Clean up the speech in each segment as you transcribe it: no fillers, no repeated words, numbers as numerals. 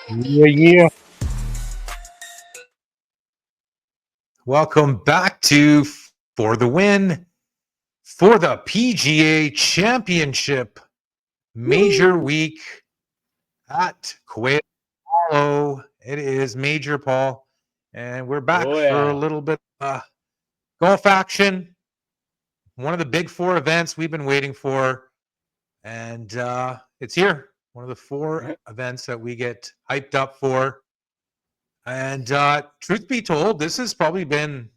Yeah. Welcome back to For the Win for the PGA Championship Major Woo! Week at Quail Hollow. It is Major Paul, and we're back Oh for a yeah. little bit golf action. One of the big four events we've been waiting for, and it's here. One of the four events that we get hyped up for. And truth be told, this has probably been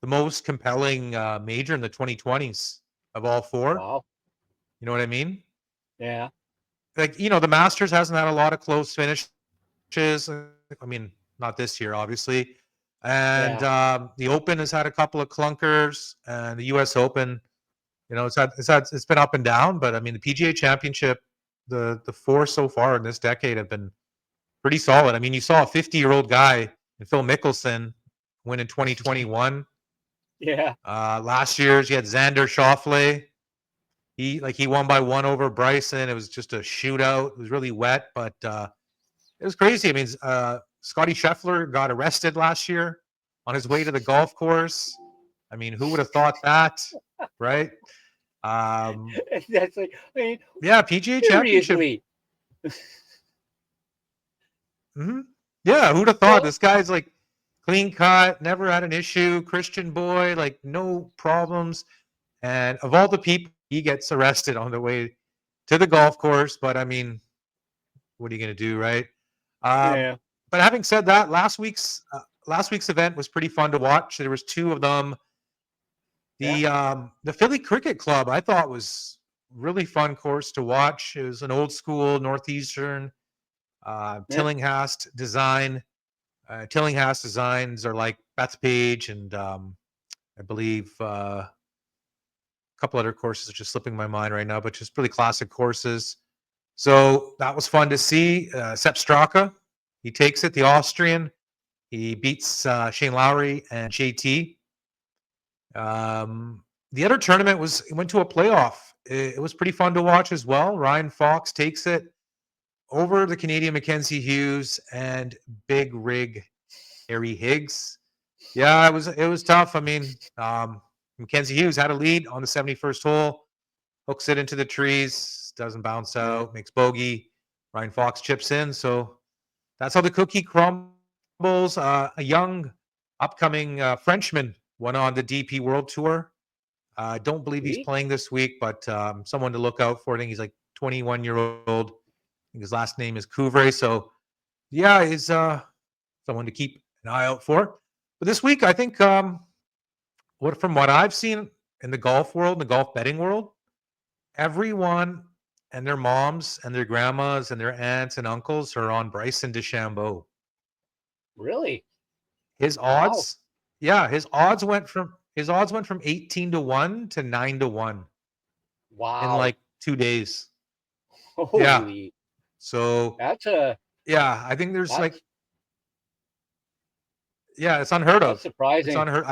the most compelling major in the 2020s of all four. Wow. You know what I mean? Yeah. Like, the Masters hasn't had a lot of close finishes. I mean, not this year, obviously. And Yeah. the Open has had a couple of clunkers, and the U.S. Open, it's been up and down. But I mean, the PGA Championship, the four so far in this decade have been pretty solid. I mean, you saw a 50-year-old guy in Phil Mickelson win in 2021. Yeah. Last year's you had Xander Schauffele. He won by one over Bryson. It was just a shootout. It was really wet, but it was crazy. I mean, Scotty Scheffler got arrested last year on his way to the golf course. I mean, who would have thought that, right? Um, That's like, I mean, yeah, PGA Championship. seriously. hmm Yeah, who'd have thought? Well, This guy's like clean cut, never had an issue, Christian boy, like no problems. And of all the people, he gets arrested on the way to the golf course. But I mean, what are you going to do, right? Um, yeah. but having said that, last week's event was pretty fun to watch. There was two of them. Yeah. The Philly Cricket Club I thought was really fun course to watch. It was an old school northeastern Yeah. Tillinghast design. Tillinghast designs are like Bethpage and I believe a couple other courses are just slipping my mind right now, but just really classic courses. So that was fun to see. Sepp Straka, he takes it, the Austrian. He beats Shane Lowry and JT. The other tournament went to a playoff. It was pretty fun to watch as well. Ryan Fox takes it over the Canadian Mackenzie Hughes and Big Rig Harry Higgs. Yeah, it was tough. I mean, Mackenzie Hughes had a lead on the 71st hole, hooks it into the trees, doesn't bounce Yeah. out, makes bogey. Ryan Fox chips in. So that's how the cookie crumbles. A young, upcoming Frenchman went on the DP World Tour. I don't believe he's Sweet. playing this week, but someone to look out for. I think he's like 21-year-old. I think his last name is Couvre. So yeah, he's someone to keep an eye out for. But this week, I think from what I've seen in the golf world, the golf betting world, everyone and their moms and their grandmas and their aunts and uncles are on Bryson DeChambeau. Really? His Wow. odds, his odds went from 18-1 to 9-1 in Wow. like 2 days. Yeah. Holy. So That's a yeah, I think there's like that's it's unheard that's of. It's surprising. unheard. Yeah.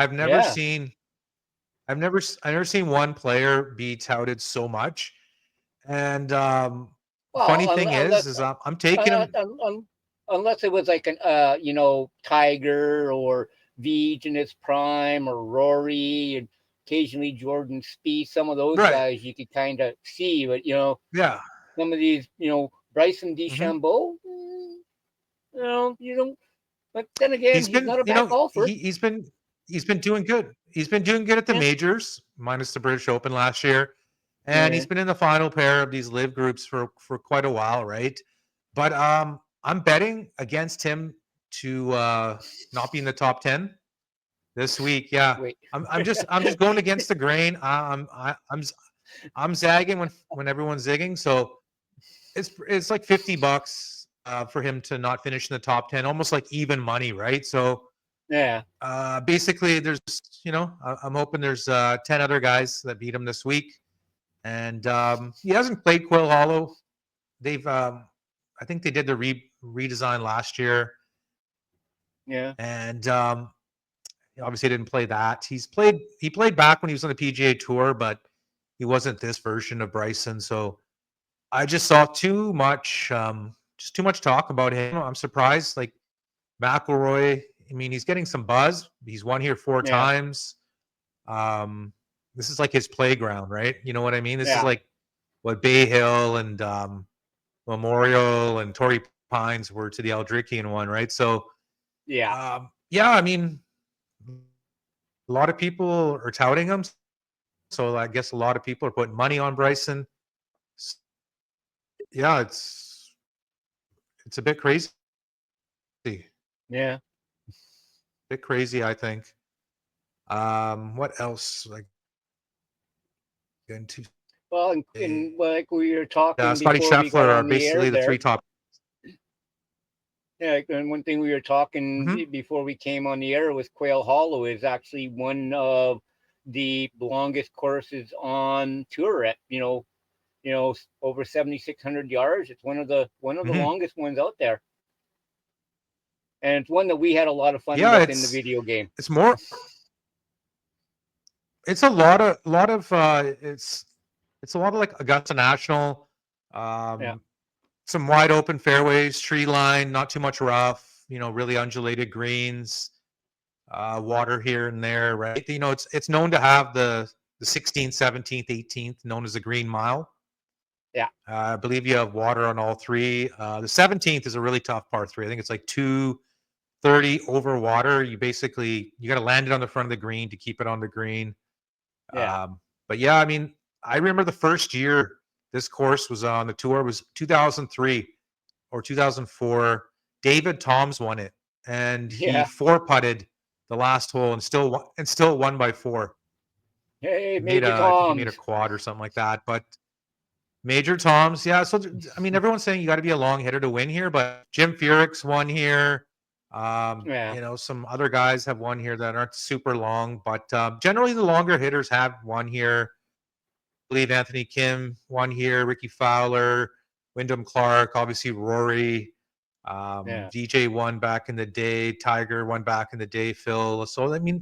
I've never seen one player be touted so much. And funny Well, thing is I'm taking uh, him. un, un, unless it was like an Tiger or Veach in his prime or Rory and occasionally Jordan Spieth, some of those Right. guys you could kind of see, but Yeah. some of these, Bryson hmm DeChambeau, you don't. But then again, He's he's been, not a bad golfer. he's been doing good. He's been doing good at the Yeah. majors, minus the British Open last year, and Yeah. he's been in the final pair of these live groups for quite a while, right? But I'm betting against him to not be in the top 10 this week. Yeah, Wait. I'm just going against the grain. I'm zagging when everyone's zigging, so it's like $50 for him to not finish in the top 10, almost like even money, right? So Yeah. basically, I'm hoping there's 10 other guys that beat him this week, and he hasn't played Quail Hollow. They've I think they did the redesign last year, Yeah. and he obviously didn't play that. He played back when he was on the PGA Tour, but he wasn't this version of Bryson. So I just saw just too much talk about him. I'm surprised. Like McIlroy, I mean, he's getting some buzz. He's won here 4 Yeah. times. This is like his playground, right? You know what I mean? This is Yeah. like what Bay Hill and Memorial and Torrey Pines were to the Aldrickian one, right? So, Yeah. yeah, I mean, a lot of people are touting him. So I guess a lot of people are putting money on Bryson. Yeah, it's a bit crazy. Yeah. Bit crazy, I think. What else? Like into Well, and like we were talking Scotty before we got Scheffler are on the air basically the there. 3 top. Yeah, and one thing we were talking before we came on the air with Quail Hollow is actually one of the longest courses on tour at over 7,600 yards. It's one of the longest ones out there, and it's one that we had a lot of fun Yeah, with in the video game. it's more. It's a lot of it's a lot of like Augusta National. Yeah. Some wide open fairways, tree line, not too much rough. Really undulated greens. Water here and there, right? It's known to have the 16th, 17th, 18th, known as the Green Mile. Yeah. I believe you have water on all 3. The 17th is a really tough par 3. I think it's like 230 over water. You got to land it on the front of the green to keep it on the green. Yeah. But yeah, I mean, I remember the first year this course was on the tour was 2003 or 2004. David Toms won it, and he 4-putted the last hole and still won by 4. Hey, I think he made a Toms. quad or something like that. But Major Toms, yeah. So I mean, everyone's saying you got to be a long hitter to win here, but Jim Furyk's won here. Some other guys have won here that aren't super long, but generally the longer hitters have won here. I believe Anthony Kim won here, Ricky Fowler, Wyndham Clark, obviously Rory, DJ won back in the day, Tiger won back in the day, Phil. So I mean,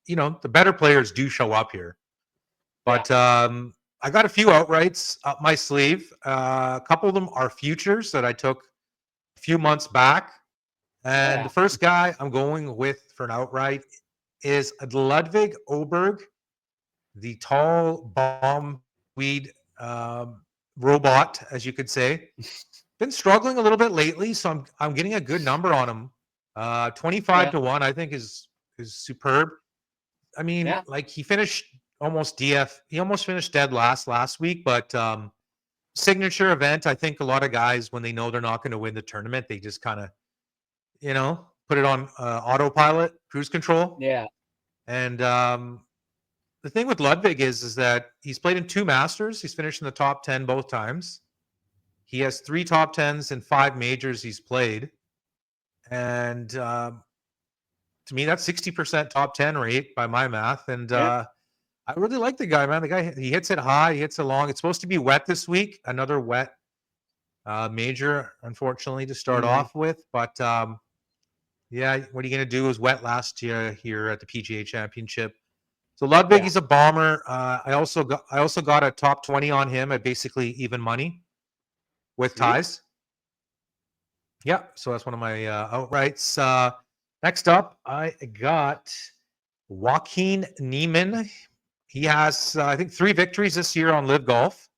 the better players do show up here. But I got a few outrights up my sleeve. A couple of them are futures that I took a few months back. And the first guy I'm going with for an outright is Ludwig Oberg, the tall bomb weed robot, as you could say. Been struggling a little bit lately, so I'm getting a good number on him. 25 to 1, I think is superb. I mean, like he finished almost DF. He almost finished dead last week, but signature event. I think a lot of guys, when they know they're not going to win the tournament, they just kind of, put it on autopilot, cruise control. Yeah. And the thing with Ludwig is that he's played in 2 Masters. He's finished in the top 10 both times. He has 3 top 10s and 5 majors he's played. And to me, that's 60% top 10 rate by my math. And I really like the guy, man. The guy, he hits it high, he hits it long. It's supposed to be wet this week. Another wet major, unfortunately, to start off with. But yeah, what are you going to do? It was wet last year here at the PGA Championship. So Ludwig, he's a bomber. I also got a top 20 on him at basically even money with ties. Yeah, so that's one of my outrights. Next up, I got Joaquin Niemann. He has, I think, 3 victories this year on Live Golf.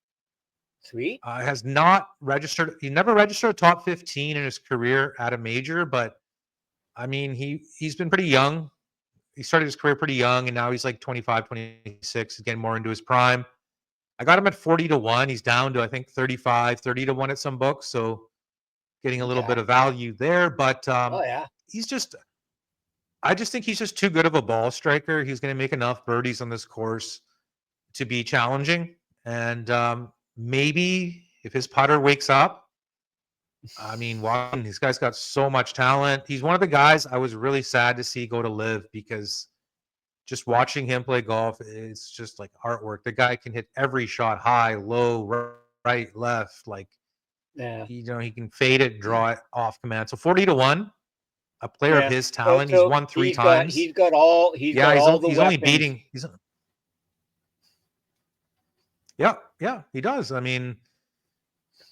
Sweet. Has not registered. He never registered a top 15 in his career at a major, but I mean, he's been pretty young. He started his career pretty young, and now he's like 25, 26, getting more into his prime. I got him at 40 to 1. He's down to, I think, 35, 30 to 1 at some books. So getting a little bit of value there. But I just think he's just too good of a ball striker. He's going to make enough birdies on this course to be challenging. And maybe if his putter wakes up, I mean, this guy's got so much talent. He's one of the guys I was really sad to see go to Live, because just watching him play golf, it's just like artwork. The guy can hit every shot high, low, right, left. Like, he can fade it, draw it off command. So 40 to 1, a player of his talent. He's won 3 times. He's got all the he's only weapons. beating. Yeah, he does. I mean,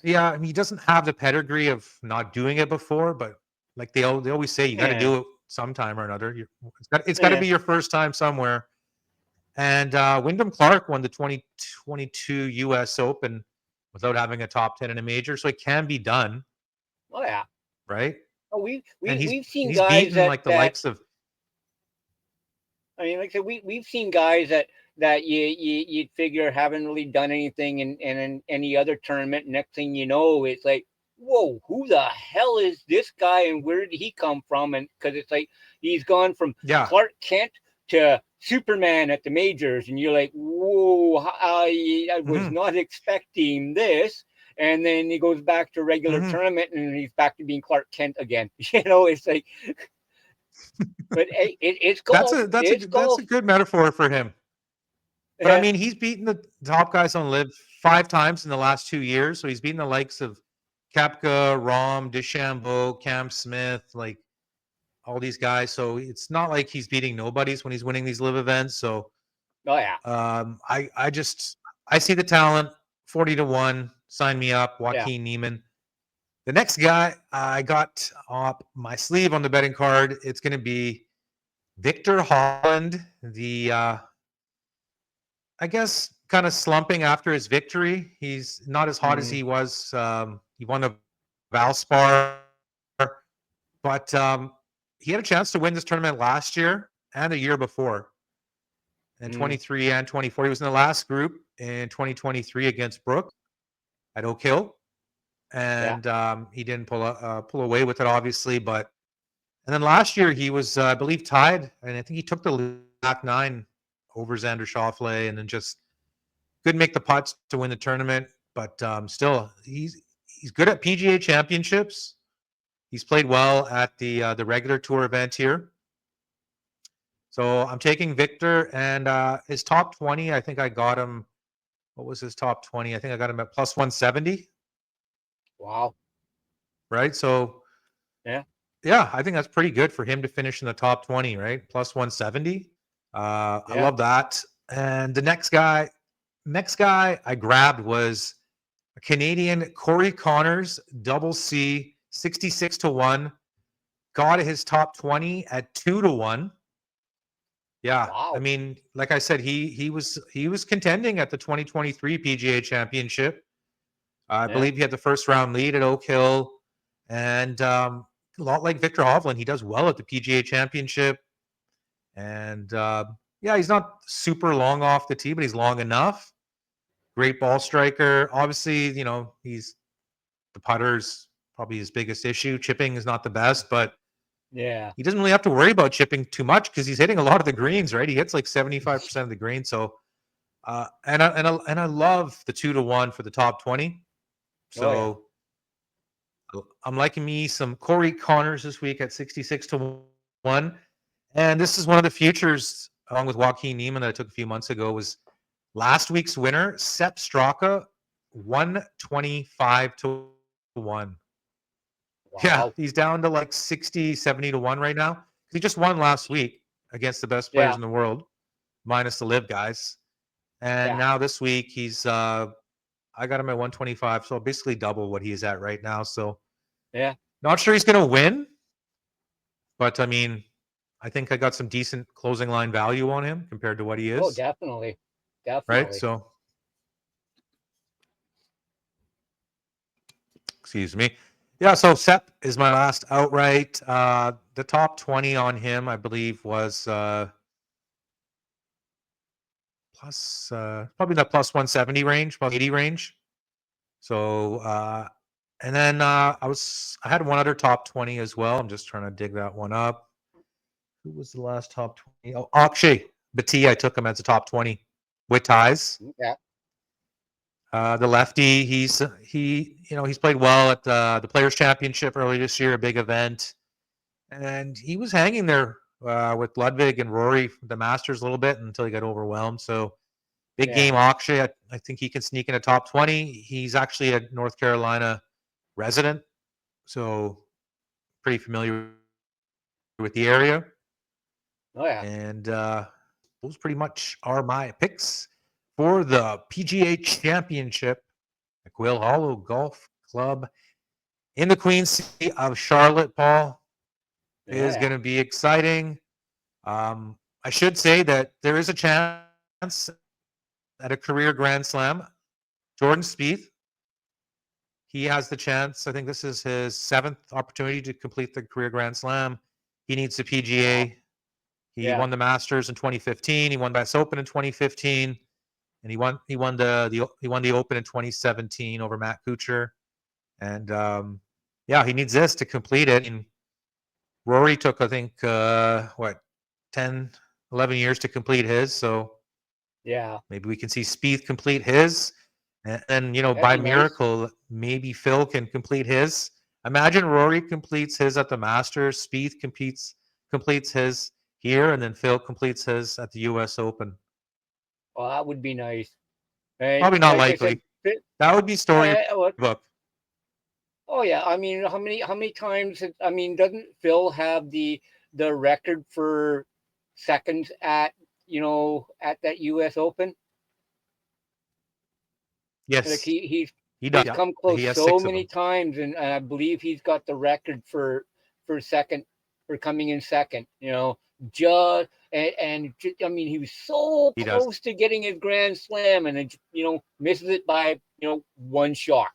Yeah, I mean, he doesn't have the pedigree of not doing it before, but like they always say, you got to Yeah, do it sometime or another. It's got to yeah. be your first time somewhere. And Wyndham Clark won the 2022 U.S. Open without having a top 10 in a major, so it can be done, Oh yeah. right? Oh, we And we he's we've seen he's guys beaten that like the likes of I mean, like I said, we've seen guys that you'd figure haven't really done anything in any other tournament. Next thing you know, it's like, whoa, who the hell is this guy, and where did he come from? And because it's like he's gone from yeah. Clark Kent to Superman at the majors, and you're like, whoa, I was Hmm. not expecting this. And then he goes back to regular Hmm. tournament, and he's back to being Clark Kent again. You know, it's like, but hey, it's That's golf. a that's a It's that's a golf. good metaphor for him. But I Yeah. mean, he's beaten the top guys on live 5 times in the last 2 years. So he's beaten the likes of Koepka, Rom, DeChambeau, Cam Smith, like all these guys. So it's not like he's beating nobodies when he's winning these live events. So Oh yeah. I see the talent. 40-1. Sign me up. Yeah. Joaquin Neiman. The next guy I got up my sleeve on the betting card. It's going to be Victor Holland, the I guess kind of slumping after his victory. He's not as hot as Mm, he was. He won a Valspar, but he had a chance to win this tournament last year and the year before, in mm, 23 and 24. He was in the last group in 2023 against Brooke at Oak Hill, yeah. and he didn't pull away with it, obviously. But and then last year he was, I believe, tied, and I think he took the back nine over Xander Schauffele, and then just couldn't make the putts to win the tournament. But still, he's good at PGA Championships. He's played well at the regular tour event here. So I'm taking Victor, and his top 20. I think I got him. What was his top 20? I think I got him at plus 170. Wow. Right. So Yeah. yeah, I think that's pretty good for him to finish in the top 20. Right, plus 170. I Yeah. love that. And the next guy I grabbed was a Canadian, Corey Connors, double C, 66-1. Got his top 20 at 2-1. Yeah, I Wow. mean, like I said, he was contending at the 2023 PGA Championship. I Yeah. believe he had the first round lead at Oak Hill, and a lot like Victor Hovland, he does well at the PGA Championship. And yeah, he's not super long off the tee, but he's long enough. Great ball striker. Obviously, he's the putter's probably his biggest issue. Chipping is not the best, but Yeah. he doesn't really have to worry about chipping too much because he's hitting a lot of the greens, right? He hits like 75% of the greens. So, and I love the 2-1 for the top 20. Oh yeah. So I'm liking me some Corey Connors this week at 66-1. And this is one of the futures, along with Joaquin Neiman, that I took a few months ago, was last week's winner, Sepp Straka, 125-1. Yeah, Wow. he's down to like 60, 70-1 right now. He just won last week against the best players Yeah. in the world, minus the live guys. And Yeah. now this week I got him at 125, so basically double what he's at right now. So Yeah. not sure he's gonna win, but I mean, I think I got some decent closing line value on him compared to what he Oh, is. definitely. Right. Definitely. So excuse me. Yeah, so Sepp is my last outright. The top 20 on him, I believe, was plus probably the plus 170 range, plus 80 range. So and then I had one other top 20 as well. I'm just trying to dig that one up. Who was the last top 20? Oh, Akshay Bhatia, I took him as a top 20 with ties. Yeah. The lefty, he's played well at the Players Championship earlier this year, a big event, and he was hanging there with Ludwig and Rory, the Masters, a little bit until he got overwhelmed. So big Yeah. game Akshay. I think he can sneak in a top 20. He's actually a North Carolina resident, so pretty familiar with the area. Oh yeah. And those pretty much are my picks for the PGA Championship the Quail Hollow Golf Club in the Queen City of Charlotte, Paul. Is going to be exciting. I should say that there is a chance at a career Grand Slam. Jordan Spieth, he has the chance. I think this is his 7th opportunity to complete the career Grand Slam. He needs the PGA. He won the Masters in 2015. He won the US Open in 2015, and he won the Open in 2017 over Matt Kuchar. And he needs this to complete it. And Rory took, I think, 10, 11 years to complete his. So maybe we can see Spieth complete his. And then, by miracle, maybe Phil can complete his. Imagine Rory completes his at the Masters, Spieth completes his here, and then Phil completes his at the US Open. Well, that would be nice. Probably not likely. That would be storybook. Oh yeah, I mean, how many times? Doesn't Phil have the record for seconds at that U.S. Open? Yes, like he's does. Come close so many times, and I believe he's got the record for second, for coming in second. He was so close to getting his Grand Slam, and it, misses it by one shot.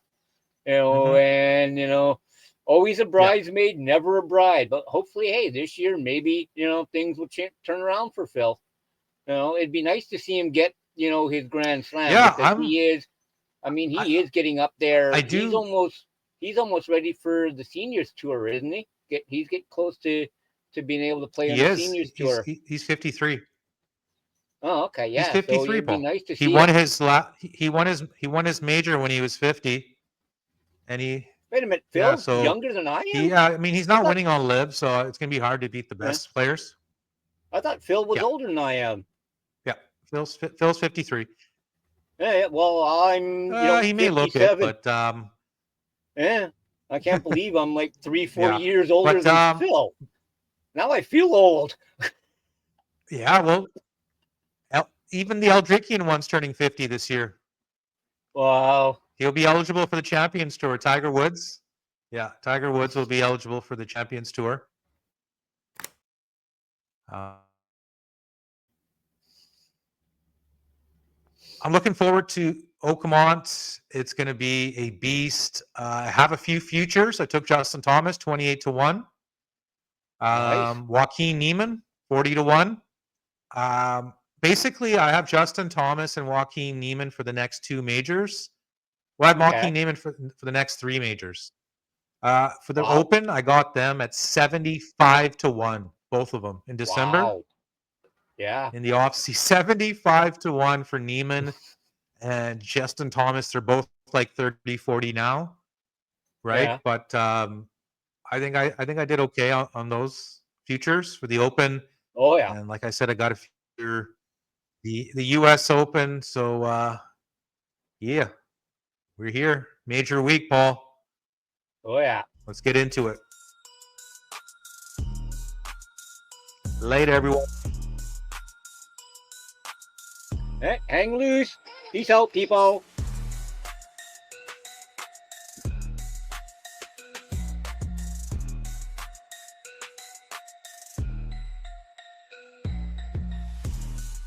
And always a bridesmaid, never a bride. But hopefully, hey, this year maybe things will turn around for Phil. It'd be nice to see him get his Grand Slam. Yeah, he is. He is getting up there. He's almost ready for the Seniors Tour, isn't he? He's getting close to being able to play on the Seniors Tour. He's 53. Oh, okay, yeah. He's 53. So it'd be nice to see. He won his major when he was 50, and he. Wait a minute, Phil's younger than I am. He's not winning on live, so it's gonna be hard to beat the best players. I thought Phil was older than I am. Yeah, Phil's 53. Yeah, well, I'm. He may 57. look it, but I can't believe I'm like 3-4 years older than Phil. Now I feel old. Yeah, well, even the Eldrickian one's turning 50 this year. Wow. He'll be eligible for the Champions Tour. Tiger Woods. Yeah, Tiger Woods will be eligible for the Champions Tour. I'm looking forward to Oakmont. It's going to be a beast. I have a few futures. I took Justin Thomas, 28-1. Nice. Joaquin Niemann, 40-1. Basically, I have Justin Thomas and Joaquin Niemann for the next 2 majors. Well, I have Joaquin Niemann for the next 3 majors. For the Open, I got them at 75-1, both of them in December. Wow. Yeah. In the offseason, 75-1 for Niemann and Justin Thomas. They're both like 30-40 now, right? Yeah. But I think I did okay on those futures for the Open. Oh yeah. And like I said, I got a future the US Open. So yeah, we're here. Major week, Paul. Oh yeah. Let's get into it. Later, everyone. Hey, hang loose. Peace out, people.